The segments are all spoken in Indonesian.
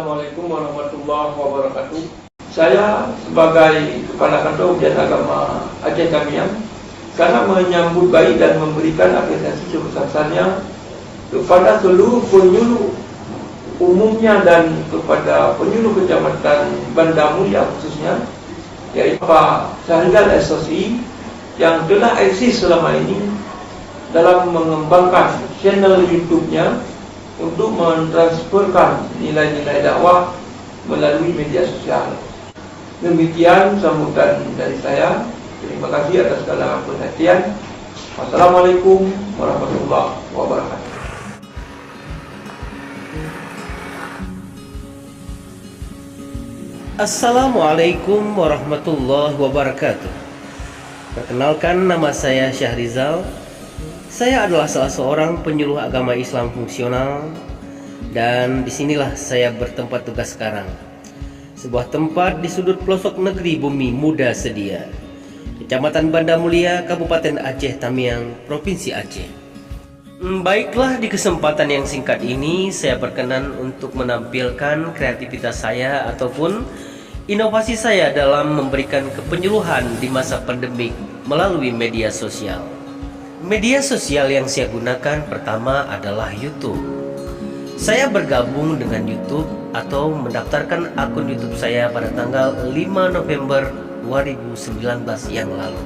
Assalamualaikum warahmatullahi wabarakatuh. Saya sebagai Kepala Kantor Ujian Agama Aceh Tamiang, karena menyambut baik dan memberikan apresiasi sebesar-besarnya kepada seluruh penyuluh umumnya dan kepada penyuluh Kecamatan Banda Mulia khususnya, yaitu Pak Syahrizal SOC yang telah eksis selama ini dalam mengembangkan channel YouTube-nya untuk mentransferkan nilai-nilai dakwah melalui media sosial. Demikian sambutan dari saya. Terima kasih atas segala perhatian. Wassalamualaikum warahmatullahi wabarakatuh. Assalamualaikum warahmatullahi wabarakatuh. Perkenalkan, nama saya Syahrizal. Saya adalah salah seorang penyuluh agama Islam fungsional, dan disinilah saya bertempat tugas sekarang. Sebuah tempat di sudut pelosok negeri Bumi Muda Sedia, Kecamatan Banda Mulia, Kabupaten Aceh Tamiang, Provinsi Aceh. Baiklah, di kesempatan yang singkat ini saya berkenan untuk menampilkan kreativitas saya ataupun inovasi saya dalam memberikan kepenyuluhan di masa pandemik melalui media sosial. Media sosial yang saya gunakan pertama adalah YouTube. Saya bergabung dengan YouTube atau mendaftarkan akun YouTube saya pada tanggal 5 November 2019 yang lalu.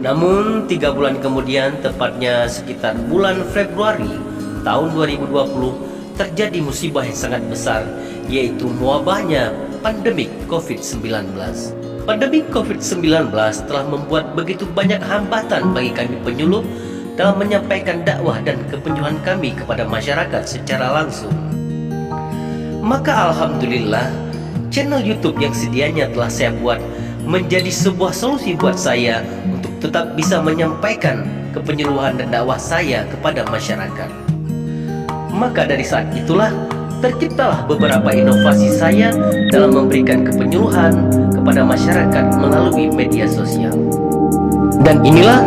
Namun 3 bulan kemudian, tepatnya sekitar bulan Februari tahun 2020, terjadi musibah yang sangat besar, yaitu mewabahnya pandemik COVID-19. Pandemi COVID-19 telah membuat begitu banyak hambatan bagi kami penyuluh dalam menyampaikan dakwah dan kepenyuluhan kami kepada masyarakat secara langsung. Maka alhamdulillah, channel YouTube yang sedianya telah saya buat menjadi sebuah solusi buat saya untuk tetap bisa menyampaikan kepenyuluhan dan dakwah saya kepada masyarakat. Maka dari saat itulah terciptalah beberapa inovasi saya dalam memberikan kepenyuluhan kepada masyarakat melalui media sosial. Dan inilah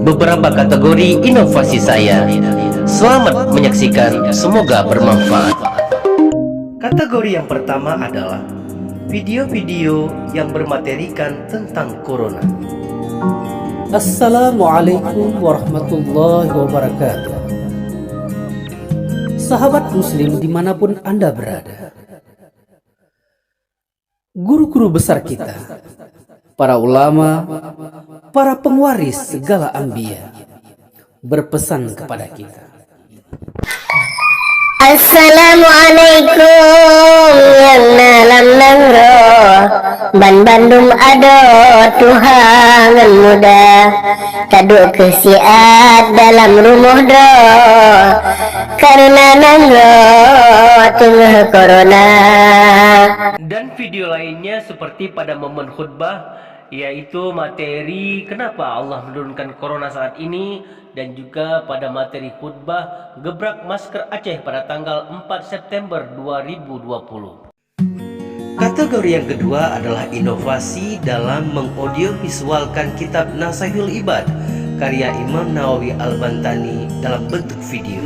beberapa kategori inovasi saya. Selamat menyaksikan, semoga bermanfaat. Kategori yang pertama adalah video-video yang bermaterikan tentang corona. Assalamualaikum warahmatullahi wabarakatuh. Sahabat muslim dimanapun Anda berada, guru-guru besar kita, para ulama, para pengwaris segala anbiya berpesan kepada kita. Assalamualaikum yang nalam nangro ban Bandung ado tuhangan muda kaduk kesiat dalam rumah do karena nangro tengah corona. Dan video lainnya seperti pada momen khutbah, yaitu materi kenapa Allah menurunkan corona saat ini, dan juga pada materi khutbah gebrak masker Aceh pada tanggal 4 September 2020. Kategori yang kedua adalah inovasi dalam mengaudiovisualkan kitab Nasaihul Ibad karya Imam Nawawi Al-Bantani dalam bentuk video.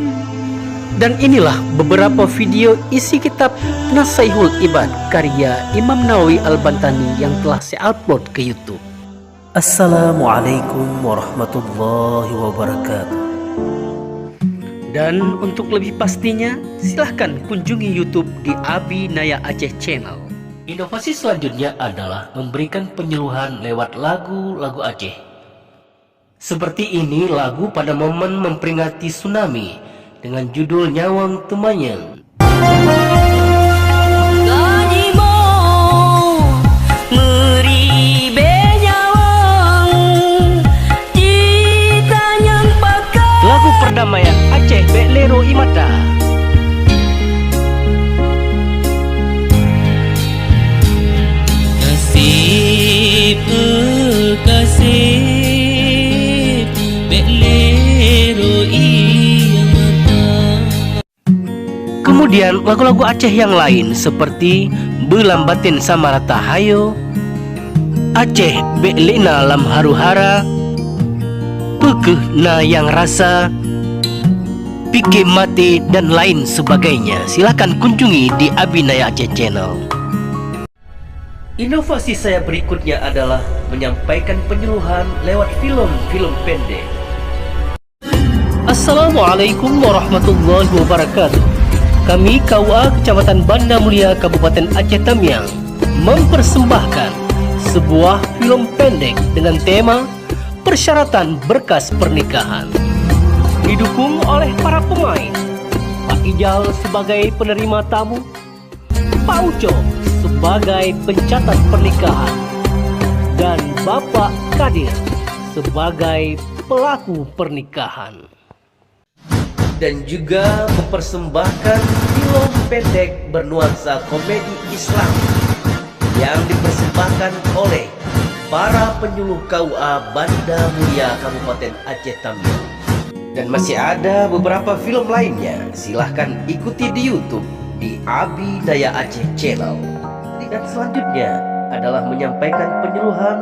Dan inilah beberapa video isi kitab Nasaihul Ibad karya Imam Nawawi Al-Bantani yang telah saya upload ke YouTube. Assalamualaikum warahmatullahi wabarakatuh. Dan untuk lebih pastinya, silahkan kunjungi YouTube di Abi Naya Aceh Channel. Inovasi selanjutnya adalah memberikan penyuluhan lewat lagu-lagu Aceh. Seperti ini lagu pada momen memperingati tsunami dengan judul Nyawang Tumanyang. Lagu perdamaian Aceh Beklero Imata. Kasih kasih Beklero Imata. Kemudian lagu-lagu Aceh yang lain seperti Belambatin Samarata Hayo, Aceh Beklina Lam Haruhara, Pekeh Na Yang Rasa, pikir mati, dan lain sebagainya. Silahkan kunjungi di Abinaya Aceh Channel. Inovasi saya berikutnya adalah menyampaikan penyuluhan lewat film-film pendek. Assalamualaikum warahmatullahi wabarakatuh. Kami KUA Kecamatan Banda Mulia Kabupaten Aceh Tamiang mempersembahkan sebuah film pendek dengan tema Persyaratan Berkas Pernikahan. Didukung oleh para pemain, Pak Ijal sebagai penerima tamu, Pak Uco sebagai pencatat pernikahan, dan Bapak Kadir sebagai pelaku pernikahan. Dan juga mempersembahkan film pendek bernuansa komedi Islam yang dipersembahkan oleh para penyuluh KUA Banda Mulia Kabupaten Aceh Tamiang. Dan masih ada beberapa film lainnya. Silahkan ikuti di YouTube di Abinaya Aceh Channel. Dan selanjutnya adalah menyampaikan penyuluhan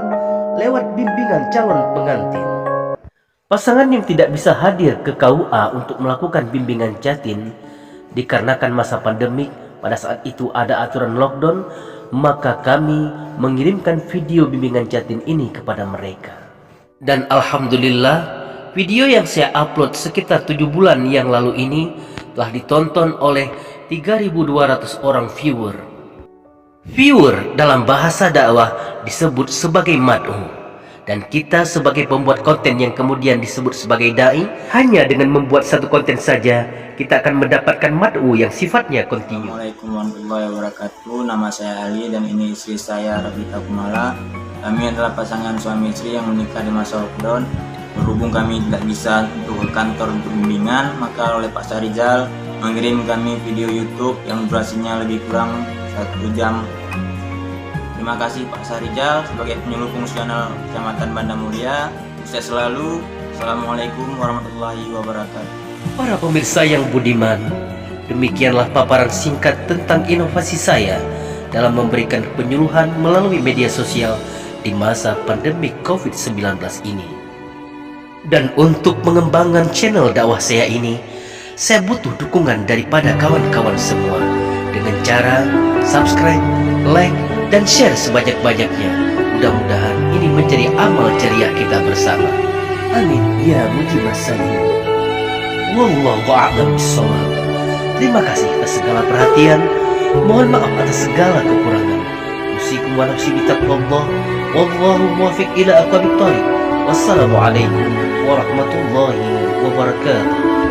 lewat bimbingan calon pengantin. Pasangan yang tidak bisa hadir ke KUA untuk melakukan bimbingan jatin dikarenakan masa pandemik, pada saat itu ada aturan lockdown, maka kami mengirimkan video bimbingan jatin ini kepada mereka. Dan alhamdulillah, video yang saya upload sekitar 7 bulan yang lalu ini telah ditonton oleh 3.200 orang viewer. Viewer dalam bahasa dakwah disebut sebagai mad'u. Dan kita sebagai pembuat konten yang kemudian disebut sebagai da'i, hanya dengan membuat satu konten saja kita akan mendapatkan mad'u yang sifatnya kontinu. Assalamualaikum warahmatullahi wabarakatuh. Nama saya Ali dan ini istri saya Rafika Kumala. Kami adalah pasangan suami istri yang menikah di masa lockdown. Berhubung kami tidak bisa untuk ke kantor untuk bimbingan, maka oleh Pak Sarijal mengirim kami video YouTube yang durasinya lebih kurang 1 jam. Terima kasih Pak Sarijal sebagai penyuluh fungsional Kecamatan Banda Mulia. Sukses selalu. Assalamualaikum warahmatullahi wabarakatuh. Para pemirsa yang budiman, demikianlah paparan singkat tentang inovasi saya dalam memberikan penyuluhan melalui media sosial di masa pandemi COVID-19 ini. Dan untuk mengembangkan channel dakwah saya ini, saya butuh dukungan daripada kawan-kawan semua dengan cara subscribe, like, dan share sebanyak-banyaknya. Mudah-mudahan ini menjadi amal jariah kita bersama. Amin ya mujibas salihin. Wallahu a'lam bishawab. Terima kasih atas segala perhatian. Mohon maaf atas segala kekurangan. Usikum wa nafsi bitaqwallah. Wallahu muwaffiq ila aqwamit thariq. Wassalamualaikum warahmatullahi wabarakatuh.